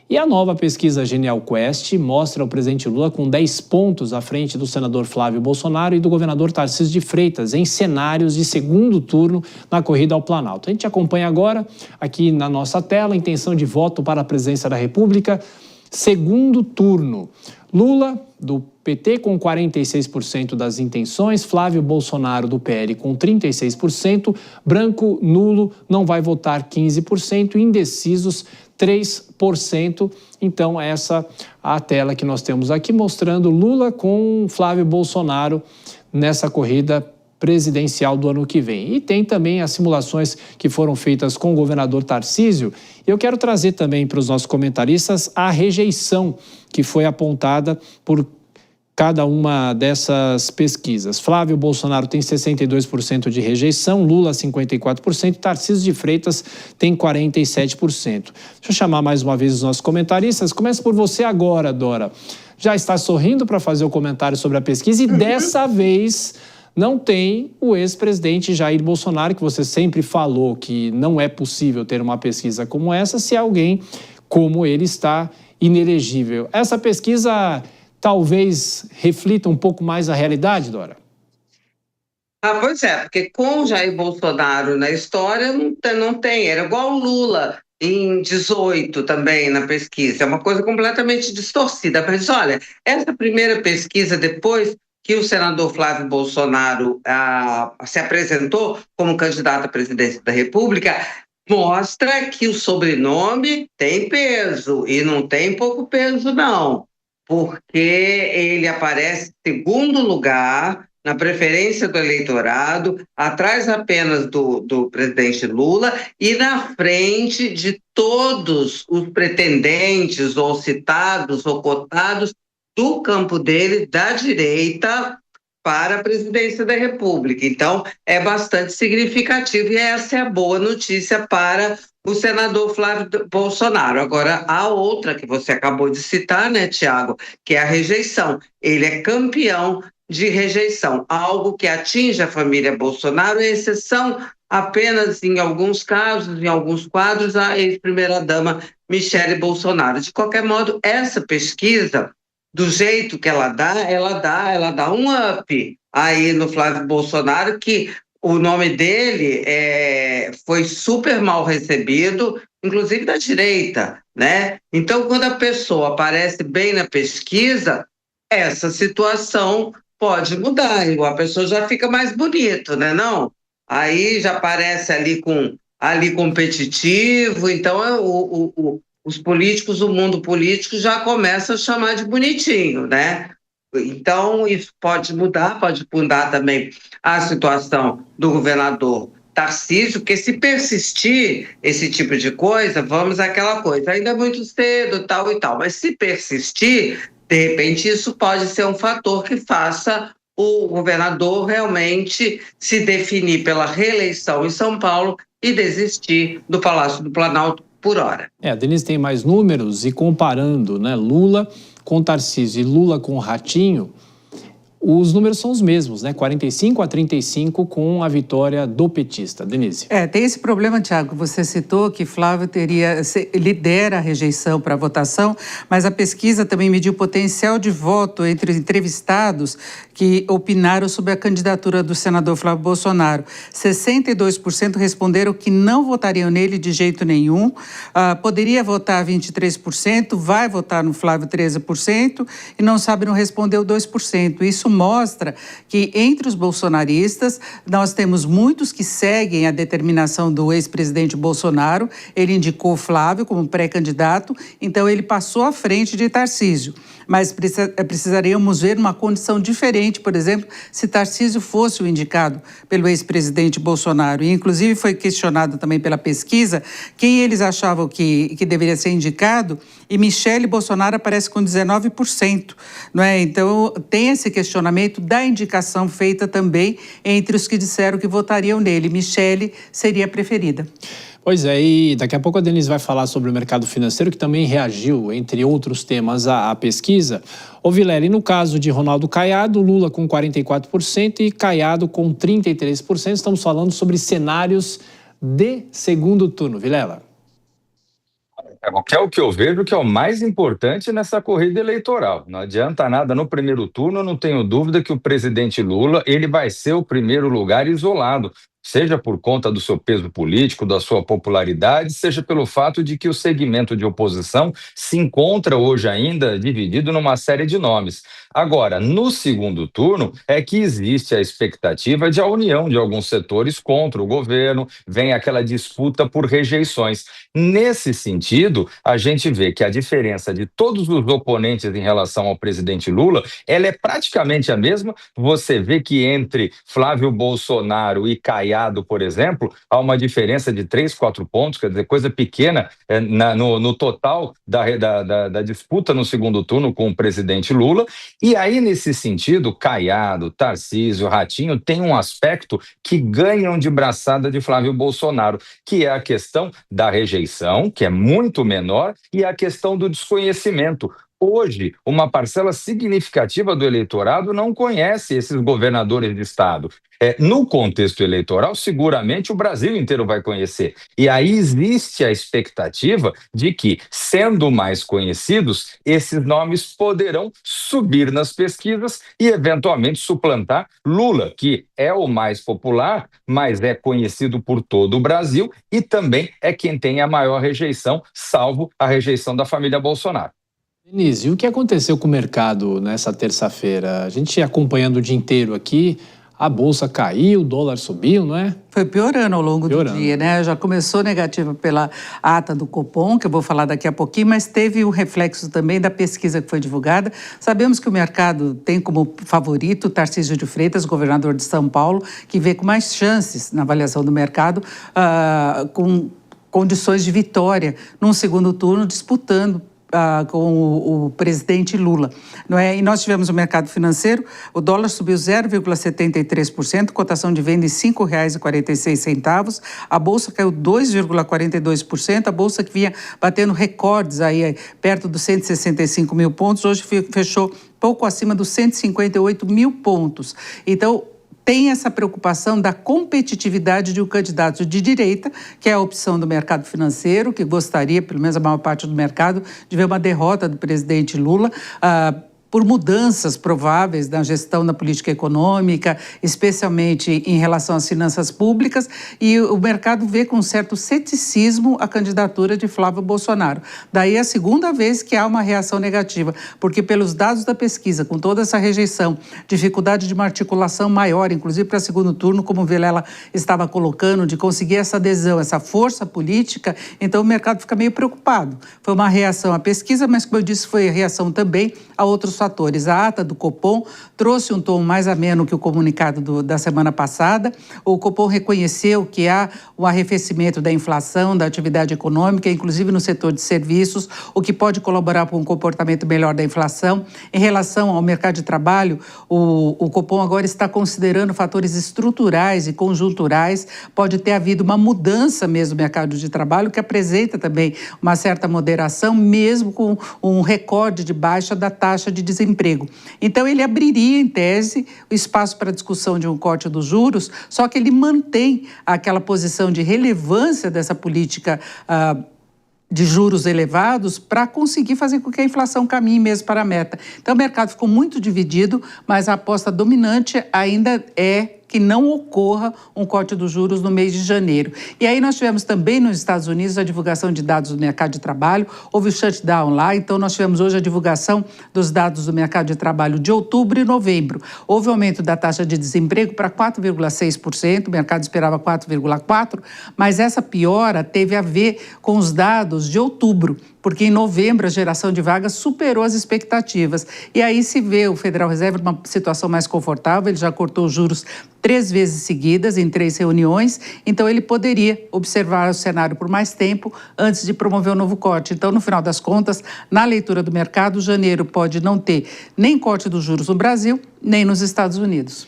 E a nova pesquisa Genial Quest mostra o presidente Lula com 10 pontos à frente do senador Flávio Bolsonaro e do governador Tarcísio de Freitas em cenários de segundo turno na corrida ao Planalto. A gente acompanha agora, aqui na nossa tela, a intenção de voto para a presidência da República, segundo turno. Lula, do PT, com 46% das intenções, Flávio Bolsonaro, do PL, com 36%, branco, nulo, não vai votar 15%, indecisos 3%. Então, essa a tela que nós temos aqui, mostrando Lula com Flávio Bolsonaro nessa corrida presidencial do ano que vem. E tem também as simulações que foram feitas com o governador Tarcísio. Eu quero trazer também para os nossos comentaristas a rejeição que foi apontada por cada uma dessas pesquisas. Flávio Bolsonaro tem 62% de rejeição, Lula 54%, Tarcísio de Freitas tem 47%. Deixa eu chamar mais uma vez os nossos comentaristas. Começa por você agora, Dora. Já está sorrindo para fazer o comentário sobre a pesquisa e dessa vez não tem o ex-presidente Jair Bolsonaro, que você sempre falou que não é possível ter uma pesquisa como essa se alguém como ele está inelegível. Essa pesquisa talvez reflita um pouco mais a realidade, Dora? Pois é, porque com Jair Bolsonaro na história não tem, era igual o Lula em 18 também na pesquisa, é uma coisa completamente distorcida. Mas olha, essa primeira pesquisa, depois que o senador Flávio Bolsonaro se apresentou como candidato à presidência da República, mostra que o sobrenome tem peso, e não tem pouco peso não, porque ele aparece em segundo lugar na preferência do eleitorado, atrás apenas do presidente Lula e na frente de todos os pretendentes ou citados ou cotados do campo dele, da direita, para a presidência da República. Então, é bastante significativo e essa é a boa notícia para o senador Flávio Bolsonaro. Agora, a outra que você acabou de citar, né, Tiago, que é a rejeição. Ele é campeão de rejeição, algo que atinge a família Bolsonaro, é exceção apenas em alguns casos, em alguns quadros, a ex-primeira-dama Michele Bolsonaro. De qualquer modo, essa pesquisa, do jeito que ela dá um up aí no Flávio Bolsonaro, que o nome dele foi super mal recebido, inclusive da direita, né? Então, quando a pessoa aparece bem na pesquisa, essa situação pode mudar, a pessoa já fica mais bonito, né, não? Aí já aparece ali competitivo, então os políticos, o mundo político já começa a chamar de bonitinho, né? Então, isso pode mudar também a situação do governador Tarcísio, porque se persistir esse tipo de coisa, vamos àquela coisa, ainda é muito cedo, tal e tal, mas se persistir, de repente isso pode ser um fator que faça o governador realmente se definir pela reeleição em São Paulo e desistir do Palácio do Planalto por hora. A Denise tem mais números e comparando, né, Lula com Tarcísio e Lula com Ratinho, os números são os mesmos, né? 45-35 com a vitória do petista. Denise. Tem esse problema, Tiago, você citou que Flávio lidera a rejeição para a votação, mas a pesquisa também mediu o potencial de voto entre os entrevistados que opinaram sobre a candidatura do senador Flávio Bolsonaro. 62% responderam que não votariam nele de jeito nenhum, poderia votar 23%, vai votar no Flávio 13% e não sabe, não respondeu 2%. Isso mostra que entre os bolsonaristas nós temos muitos que seguem a determinação do ex-presidente Bolsonaro. Ele indicou Flávio como pré-candidato, então ele passou à frente de Tarcísio. Mas precisaríamos ver uma condição diferente, por exemplo, se Tarcísio fosse o indicado pelo ex-presidente Bolsonaro. E, inclusive, foi questionado também pela pesquisa quem eles achavam que deveria ser indicado, e Michele Bolsonaro aparece com 19%. Não é? Então, tem esse questionamento da indicação feita também entre os que disseram que votariam nele. Michele seria a preferida. Pois é, e daqui a pouco a Denise vai falar sobre o mercado financeiro, que também reagiu, entre outros temas, à pesquisa. Ô Vilela, e no caso de Ronaldo Caiado, Lula com 44% e Caiado com 33%. Estamos falando sobre cenários de segundo turno. Vilela. O que eu vejo que é o mais importante nessa corrida eleitoral. Não adianta nada no primeiro turno, eu não tenho dúvida que o presidente Lula ele vai ser o primeiro lugar isolado, seja por conta do seu peso político, da sua popularidade, seja pelo fato de que o segmento de oposição se encontra hoje ainda dividido numa série de nomes. Agora, no segundo turno, é que existe a expectativa de a união de alguns setores contra o governo, vem aquela disputa por rejeições. Nesse sentido, a gente vê que a diferença de todos os oponentes em relação ao presidente Lula, ela é praticamente a mesma. Você vê que entre Flávio Bolsonaro e Caiado, por exemplo, há uma diferença de 3, 4 pontos, quer dizer, coisa pequena no total da disputa no segundo turno com o presidente Lula. E aí, nesse sentido, Caiado, Tarcísio, Ratinho têm um aspecto que ganham de braçada de Flávio Bolsonaro, que é a questão da rejeição, que é muito menor, e a questão do desconhecimento. Hoje, uma parcela significativa do eleitorado não conhece esses governadores de estado. No contexto eleitoral, seguramente o Brasil inteiro vai conhecer. E aí existe a expectativa de que, sendo mais conhecidos, esses nomes poderão subir nas pesquisas e, eventualmente, suplantar Lula, que é o mais popular, mas é conhecido por todo o Brasil e também é quem tem a maior rejeição, salvo a rejeição da família Bolsonaro. Denise, e o que aconteceu com o mercado nessa terça-feira? A gente acompanhando o dia inteiro aqui, a bolsa caiu, o dólar subiu, não é? Foi piorando ao longo do dia, né? Já começou negativa pela ata do Copom, que eu vou falar daqui a pouquinho, mas teve um reflexo também da pesquisa que foi divulgada. Sabemos que o mercado tem como favorito Tarcísio de Freitas, governador de São Paulo, que vê com mais chances na avaliação do mercado, com condições de vitória num segundo turno, disputando com o presidente Lula, não é? E nós tivemos o mercado financeiro, o dólar subiu 0,73%, cotação de venda em R$ 5,46, a bolsa caiu 2,42%, a bolsa que vinha batendo recordes aí perto dos 165 mil pontos, hoje fechou pouco acima dos 158 mil pontos. Então, tem essa preocupação da competitividade de um candidato de direita, que é a opção do mercado financeiro, que gostaria, pelo menos a maior parte do mercado, de ver uma derrota do presidente Lula, por mudanças prováveis na gestão da política econômica, especialmente em relação às finanças públicas, e o mercado vê com certo ceticismo a candidatura de Flávio Bolsonaro. Daí é a segunda vez que há uma reação negativa, porque pelos dados da pesquisa, com toda essa rejeição, dificuldade de uma articulação maior, inclusive para segundo turno, como o Vilela estava colocando, de conseguir essa adesão, essa força política, então o mercado fica meio preocupado. Foi uma reação à pesquisa, mas como eu disse, foi reação também a outros fatores. A ata do Copom trouxe um tom mais ameno que o comunicado da semana passada. O Copom reconheceu que há um arrefecimento da inflação, da atividade econômica, inclusive no setor de serviços, o que pode colaborar para um comportamento melhor da inflação. Em relação ao mercado de trabalho, o Copom agora está considerando fatores estruturais e conjunturais. Pode ter havido uma mudança mesmo no mercado de trabalho, que apresenta também uma certa moderação, mesmo com um recorde de baixa da taxa de desemprego. Então, ele abriria, em tese, o espaço para discussão de um corte dos juros, só que ele mantém aquela posição de relevância dessa política de juros elevados para conseguir fazer com que a inflação caminhe mesmo para a meta. Então, o mercado ficou muito dividido, mas a aposta dominante ainda é que não ocorra um corte dos juros no mês de janeiro. E aí nós tivemos também nos Estados Unidos a divulgação de dados do mercado de trabalho, houve o shutdown lá, então nós tivemos hoje a divulgação dos dados do mercado de trabalho de outubro e novembro. Houve aumento da taxa de desemprego para 4,6%, o mercado esperava 4,4%, mas essa piora teve a ver com os dados de outubro, porque em novembro a geração de vagas superou as expectativas. E aí se vê o Federal Reserve numa situação mais confortável, ele já cortou os juros 3 vezes seguidas, em 3 reuniões, então ele poderia observar o cenário por mais tempo antes de promover um novo corte. Então, no final das contas, na leitura do mercado, janeiro pode não ter nem corte dos juros no Brasil, nem nos Estados Unidos.